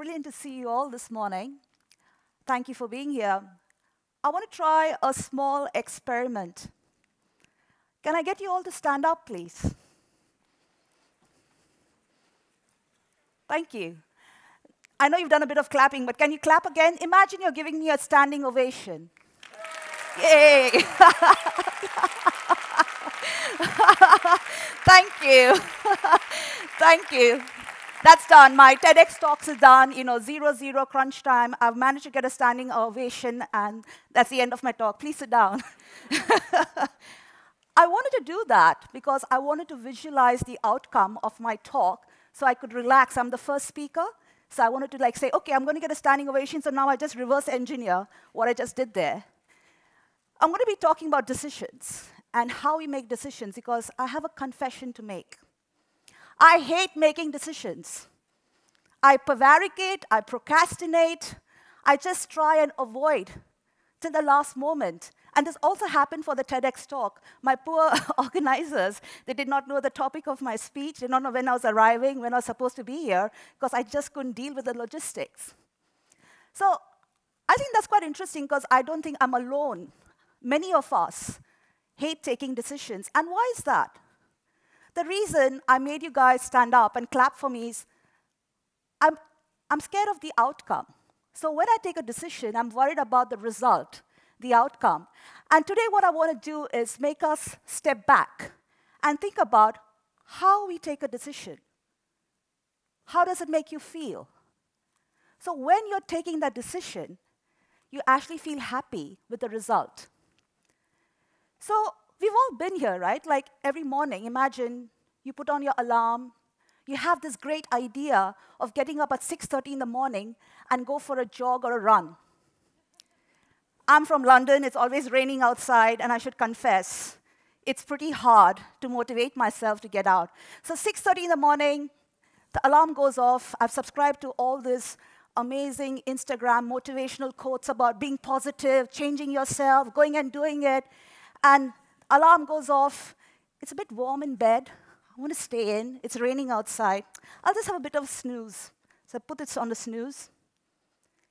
brilliant to see you all this morning. Thank you for being here. I want to try a small experiment. Can I get you all to stand up, please? Thank you. I know you've done a bit of clapping, but can you clap again? Imagine you're giving me a standing ovation. Yay! Thank you. Thank you. That's done. My TEDx talks is done. 0, crunch time. I've managed to get a standing ovation, and that's the end of my talk. Please sit down. I wanted to do that because I wanted to visualize the outcome of my talk so I could relax. I'm the first speaker, so I wanted to say, OK, I'm going to get a standing ovation, so now I just reverse engineer what I just did there. I'm going to be talking about decisions and how we make decisions because I have a confession to make. I hate making decisions. I prevaricate, I procrastinate, I just try and avoid till the last moment. And this also happened for the TEDx talk. My poor organizers, they did not know the topic of my speech, they did not know when I was arriving, when I was supposed to be here, because I just couldn't deal with the logistics. So I think that's quite interesting because I don't think I'm alone. Many of us hate taking decisions. And why is that? The reason I made you guys stand up and clap for me is I'm scared of the outcome. So when I take a decision, I'm worried about the result, the outcome. And today what I want to do is make us step back and think about how we take a decision. How does it make you feel? So when you're taking that decision, you actually feel happy with the result. So we've all been here, right? Like every morning, imagine you put on your alarm, you have this great idea of getting up at 6:30 in the morning and go for a jog or a run. I'm from London, it's always raining outside, and I should confess, it's pretty hard to motivate myself to get out. So 6:30 in the morning, the alarm goes off. I've subscribed to all this amazing Instagram motivational quotes about being positive, changing yourself, going and doing it. And alarm goes off. It's a bit warm in bed. I want to stay in. It's raining outside. I'll just have a bit of snooze. So I put this on the snooze.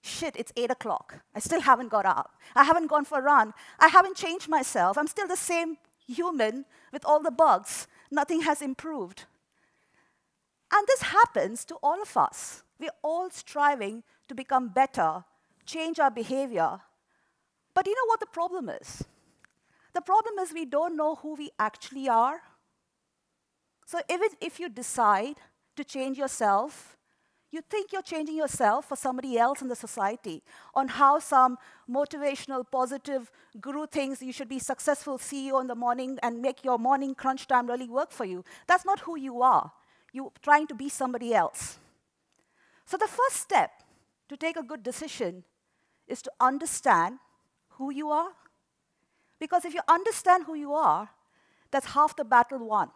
Shit, it's 8 o'clock. I still haven't got up. I haven't gone for a run. I haven't changed myself. I'm still the same human with all the bugs. Nothing has improved. And this happens to all of us. We're all striving to become better, change our behavior. But you know what the problem is? The problem is we don't know who we actually are. So even if you decide to change yourself, you think you're changing yourself for somebody else in the society, on how some motivational, positive guru thinks you should be successful CEO in the morning and make your morning crunch time really work for you. That's not who you are. You're trying to be somebody else. So the first step to take a good decision is to understand who you are. Because if you understand who you are, that's half the battle won.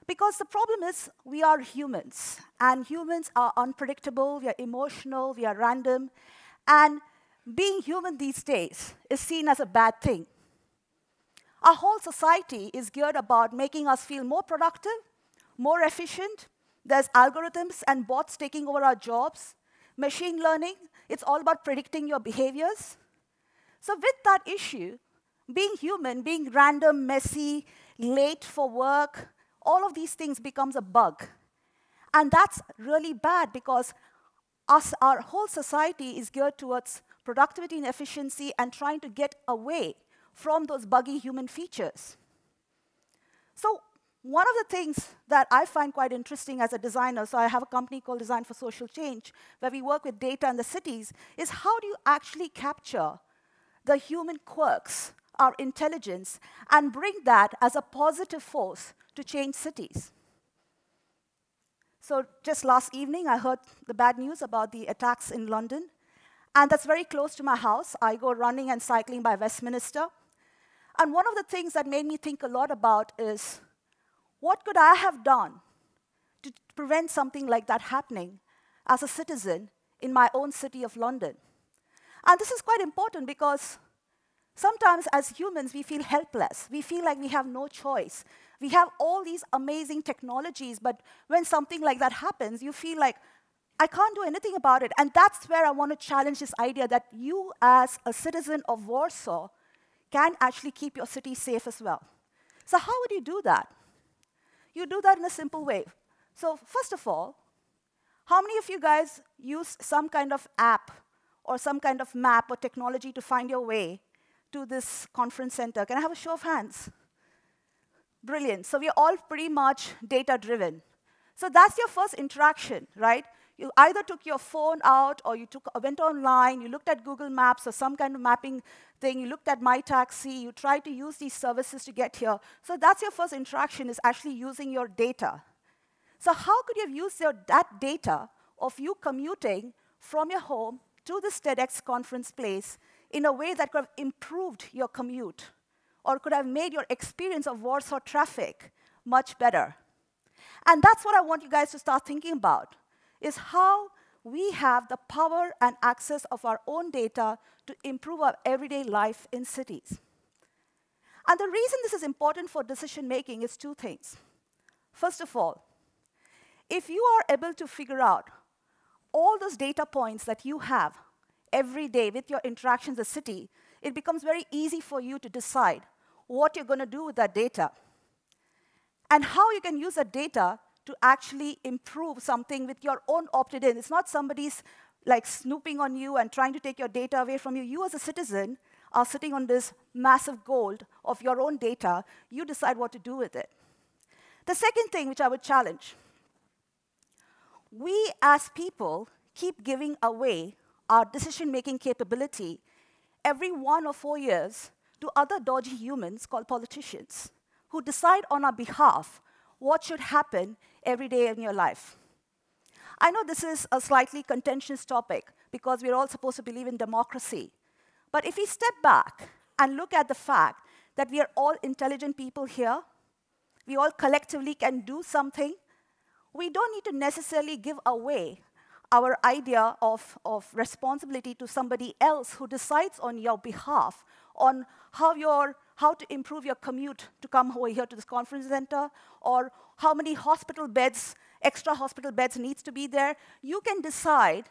Because the problem is we are humans, and humans are unpredictable, we are emotional, we are random, and being human these days is seen as a bad thing. Our whole society is geared about making us feel more productive, more efficient. There's algorithms and bots taking over our jobs. Machine learning, it's all about predicting your behaviors. So with that issue, being human, being random, messy, late for work, all of these things becomes a bug. And that's really bad because our whole society is geared towards productivity and efficiency and trying to get away from those buggy human features. So one of the things that I find quite interesting as a designer, so I have a company called Design for Social Change, where we work with data in the cities, is how do you actually capture the human quirks, our intelligence, and bring that as a positive force to change cities. So just last evening, I heard the bad news about the attacks in London, and that's very close to my house. I go running and cycling by Westminster. And one of the things that made me think a lot about is, what could I have done to prevent something like that happening as a citizen in my own city of London? And this is quite important because sometimes as humans, we feel helpless. We feel like we have no choice. We have all these amazing technologies, but when something like that happens, you feel like I can't do anything about it. And that's where I want to challenge this idea that you, as a citizen of Warsaw, can actually keep your city safe as well. So how would you do that? You do that in a simple way. So first of all, how many of you guys use some kind of app or some kind of map or technology to find your way to this conference center? Can I have a show of hands? Brilliant. So we're all pretty much data-driven. So that's your first interaction, right? You either took your phone out or you went online, you looked at Google Maps or some kind of mapping thing, you looked at My Taxi, you tried to use these services to get here. So that's your first interaction, is actually using your data. So how could you have used that data of you commuting from your home to this TEDx conference place in a way that could have improved your commute or could have made your experience of Warsaw traffic much better? And that's what I want you guys to start thinking about, is how we have the power and access of our own data to improve our everyday life in cities. And the reason this is important for decision making is two things. First of all, if you are able to figure out all those data points that you have every day with your interactions in the city, it becomes very easy for you to decide what you're going to do with that data and how you can use that data to actually improve something with your own opted-in. It's not somebody's like snooping on you and trying to take your data away from you. You as a citizen are sitting on this massive gold of your own data. You decide what to do with it. The second thing which I would challenge, we as people keep giving away our decision-making capability every 1 or 4 years to other dodgy humans called politicians who decide on our behalf what should happen every day in your life. I know this is a slightly contentious topic because we're all supposed to believe in democracy. But if we step back and look at the fact that we are all intelligent people here, we all collectively can do something, we don't need to necessarily give away our idea of responsibility to somebody else who decides on your behalf on how to improve your commute to come over here to this conference center, or how many hospital beds, extra hospital beds needs to be there. You can decide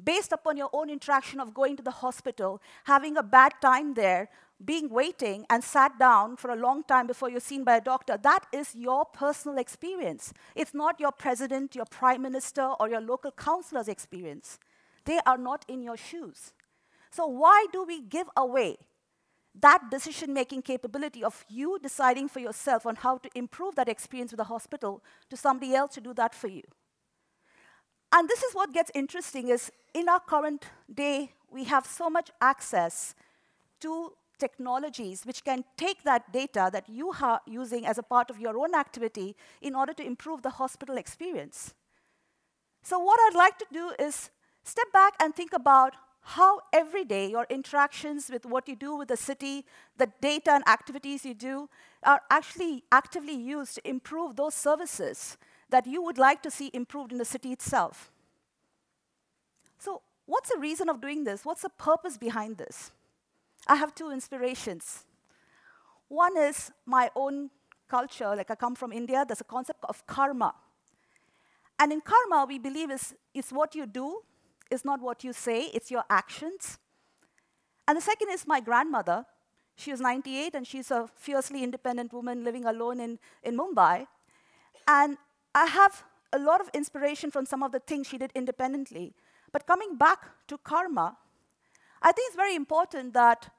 based upon your own interaction of going to the hospital, having a bad time there, waiting and sat down for a long time before you're seen by a doctor. That is your personal experience. It's not your president, your prime minister, or your local councillor's experience. They are not in your shoes. So why do we give away that decision-making capability of you deciding for yourself on how to improve that experience with the hospital to somebody else to do that for you? And this is what gets interesting, is in our current day, we have so much access to technologies which can take that data that you are using as a part of your own activity in order to improve the hospital experience. So what I'd like to do is step back and think about how every day your interactions with what you do with the city, the data and activities you do, are actually actively used to improve those services that you would like to see improved in the city itself. So what's the reason of doing this? What's the purpose behind this? I have two inspirations. One is my own culture. Like, I come from India. There's a concept of karma. And in karma, we believe it's what you do, it's not what you say, it's your actions. And the second is my grandmother. She was 98, and she's a fiercely independent woman living alone in Mumbai. And I have a lot of inspiration from some of the things she did independently. But coming back to karma, I think it's very important that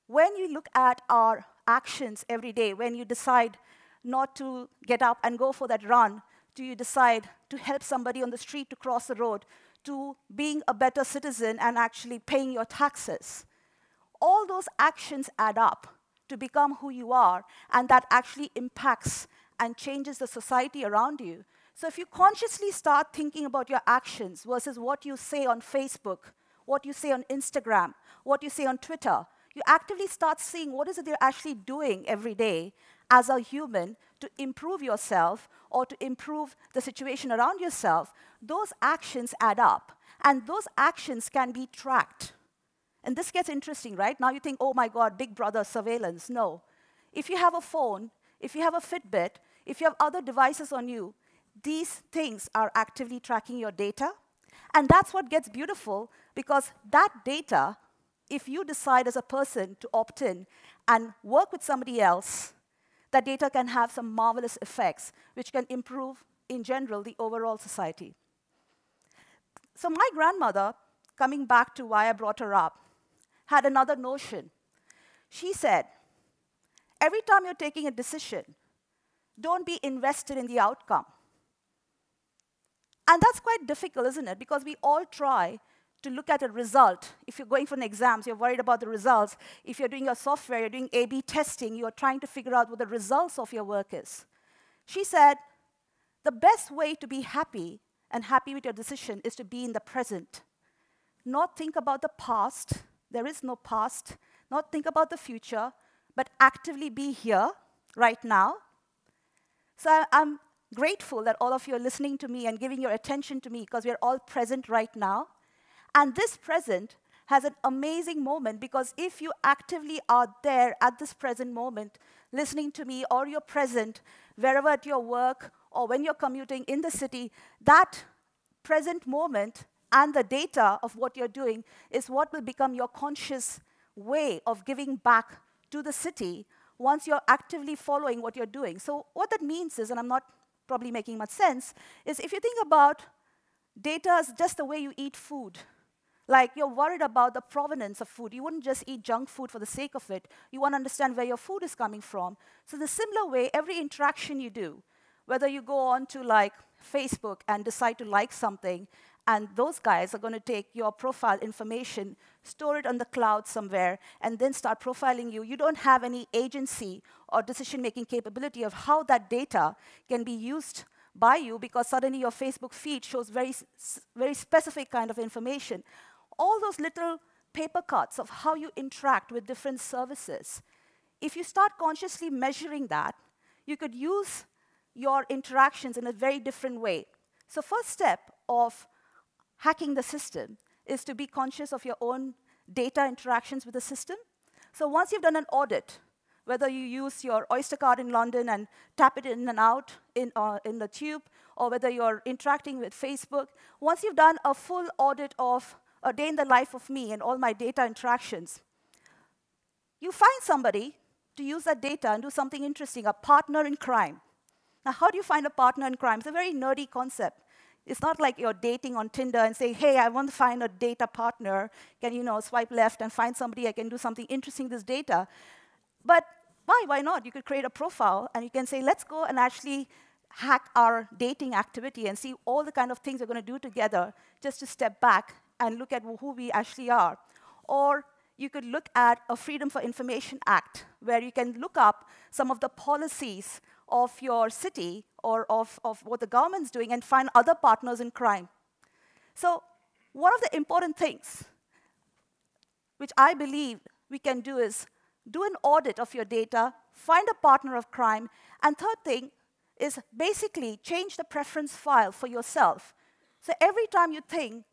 when you look at our actions every day, when you decide not to get up and go for that run, do you decide to help somebody on the street to cross the road, to being a better citizen and actually paying your taxes, all those actions add up to become who you are, and that actually impacts and changes the society around you. So if you consciously start thinking about your actions versus what you say on Facebook, what you say on Instagram, what you say on Twitter, you actively start seeing what is it you're actually doing every day as a human to improve yourself or to improve the situation around yourself. Those actions add up, and those actions can be tracked. And this gets interesting, right? Now you think, oh my God, Big Brother surveillance. No. If you have a phone, if you have a Fitbit, if you have other devices on you, these things are actively tracking your data. And that's what gets beautiful, because that data, if you decide as a person to opt in and work with somebody else, that data can have some marvelous effects, which can improve, in general, the overall society. So my grandmother, coming back to why I brought her up, had another notion. She said, every time you're taking a decision, don't be invested in the outcome. And that's quite difficult, isn't it? Because we all try to look at a result. If you're going for an exam, you're worried about the results. If you're doing your software, you're doing A/B testing, you're trying to figure out what the results of your work is. She said, the best way to be happy and happy with your decision is to be in the present. Not think about the past. There is no past. Not think about the future, but actively be here, right now. So I'm grateful that all of you are listening to me and giving your attention to me, because we're all present right now. And this present has an amazing moment, because if you actively are there at this present moment, listening to me, or you're present wherever at your work or when you're commuting in the city, that present moment and the data of what you're doing is what will become your conscious way of giving back to the city once you're actively following what you're doing. So what that means is, and I'm not probably making much sense, is if you think about data as just the way you eat food, like you're worried about the provenance of food. You wouldn't just eat junk food for the sake of it. You want to understand where your food is coming from. So the similar way, every interaction you do, whether you go on to like Facebook and decide to like something, and those guys are going to take your profile information, store it on the cloud somewhere, and then start profiling you. You don't have any agency or decision-making capability of how that data can be used by you, because suddenly your Facebook feed shows very specific kind of information. All those little paper cuts of how you interact with different services. If you start consciously measuring that, you could use your interactions in a very different way. So first step of hacking the system is to be conscious of your own data interactions with the system. So once you've done an audit, whether you use your Oyster card in London and tap it in and out in the tube, or whether you're interacting with Facebook, once you've done a full audit of a day in the life of me and all my data interactions, you find somebody to use that data and do something interesting, a partner in crime. Now, how do you find a partner in crime? It's a very nerdy concept. It's not like you're dating on Tinder and say, hey, I want to find a data partner. Can you swipe left and find somebody I can do something interesting with this data? But why not? You could create a profile, and you can say, let's go and actually hack our dating activity and see all the kind of things we're going to do together, just to step back and look at who we actually are. Or you could look at a Freedom for Information Act, where you can look up some of the policies of your city or of what the government's doing and find other partners in crime. So one of the important things which I believe we can do is do an audit of your data, find a partner of crime, and third thing is basically change the preference file for yourself. So every time you think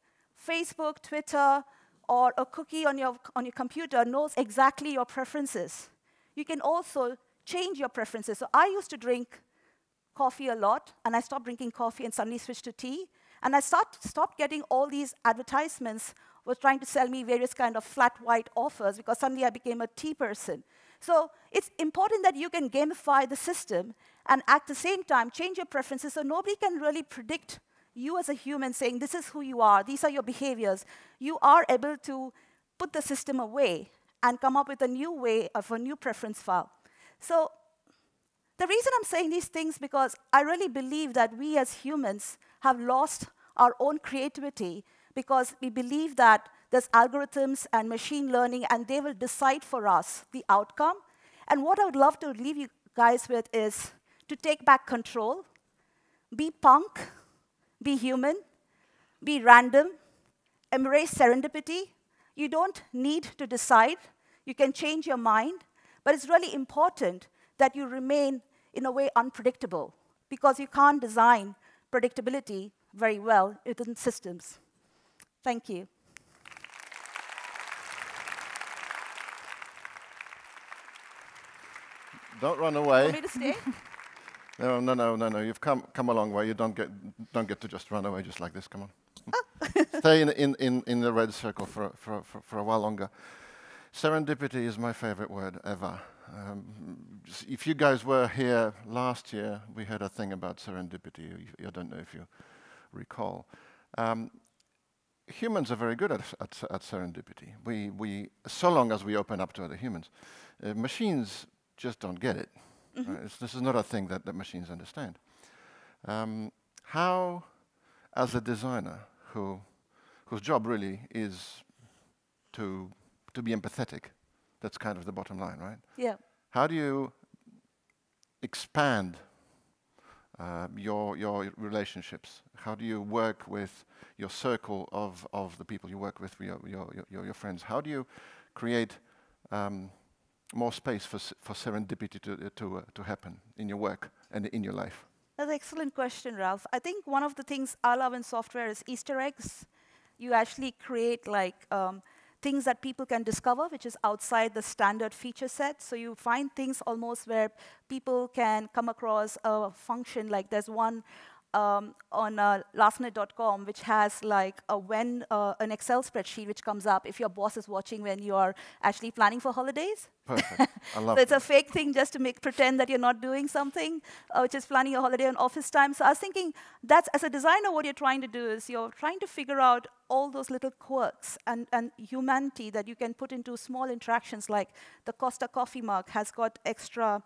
Facebook, Twitter, or a cookie on your computer knows exactly your preferences, you can also change your preferences. So I used to drink coffee a lot, and I stopped drinking coffee and suddenly switched to tea. And I stopped getting all these advertisements was trying to sell me various kind of flat white offers, because suddenly I became a tea person. So it's important that you can gamify the system and at the same time change your preferences, so nobody can really predict you as a human saying, this is who you are, these are your behaviors. You are able to put the system away and come up with a new way of a new preference file. So the reason I'm saying these things, because I really believe that we as humans have lost our own creativity, because we believe that there's algorithms and machine learning, and they will decide for us the outcome. And what I would love to leave you guys with is to take back control, be punk, be human, be random, embrace serendipity. You don't need to decide. You can change your mind. But it's really important that you remain, in a way, unpredictable, because you can't design predictability very well within systems. Thank you. Don't run away. Want me to stay? No. You've come a long way. You don't get to just run away just like this. Come on. Stay in the red circle for a while longer. Serendipity is my favorite word ever. If you guys were here last year, we had a thing about serendipity. I don't know if you recall. Humans are very good at serendipity. We so long as we open up to other humans. Machines just don't get it. Mm-hmm. Right? This is not a thing that the machines understand. How, as a designer whose job really is to be empathetic, that's kind of the bottom line, right? Yeah. How do you expand your relationships? How do you work with your circle of the people you work with, your friends? How do you create more space for serendipity to happen in your work and in your life? That's an excellent question, Ralph. I think one of the things I love in software is Easter eggs. You actually create like things that people can discover, which is outside the standard feature set. So you find things almost where people can come across a function, like there's one on lastminute.com, which has like an Excel spreadsheet which comes up if your boss is watching when you are actually planning for holidays. Perfect. I love So it's that. a fake thing just to pretend that you're not doing something, which is planning your holiday on office time. So I was thinking that's, as a designer, what you're trying to do is you're trying to figure out all those little quirks and humanity that you can put into small interactions, like the Costa coffee mug has got extra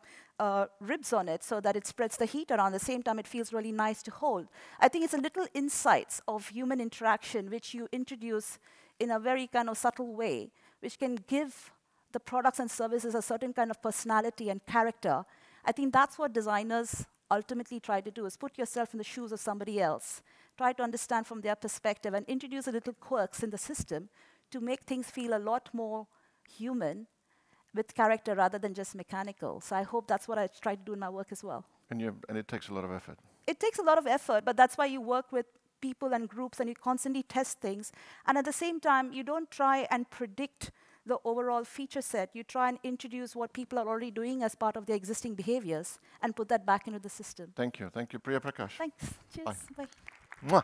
ribs on it so that it spreads the heat around. At the same time, it feels really nice to hold. I think it's a little insights of human interaction which you introduce in a very kind of subtle way, which can give the products and services a certain kind of personality and character. I think that's what designers ultimately try to do, is put yourself in the shoes of somebody else, try to understand from their perspective, and introduce a little quirks in the system to make things feel a lot more human with character rather than just mechanical. So I hope that's what I try to do in my work as well. And it takes a lot of effort. It takes a lot of effort, but that's why you work with people and groups and you constantly test things. And at the same time, you don't try and predict the overall feature set. You try and introduce what people are already doing as part of their existing behaviors and put that back into the system. Thank you. Thank you, Priya Prakash. Thanks. Cheers. Bye. Bye. Mwah.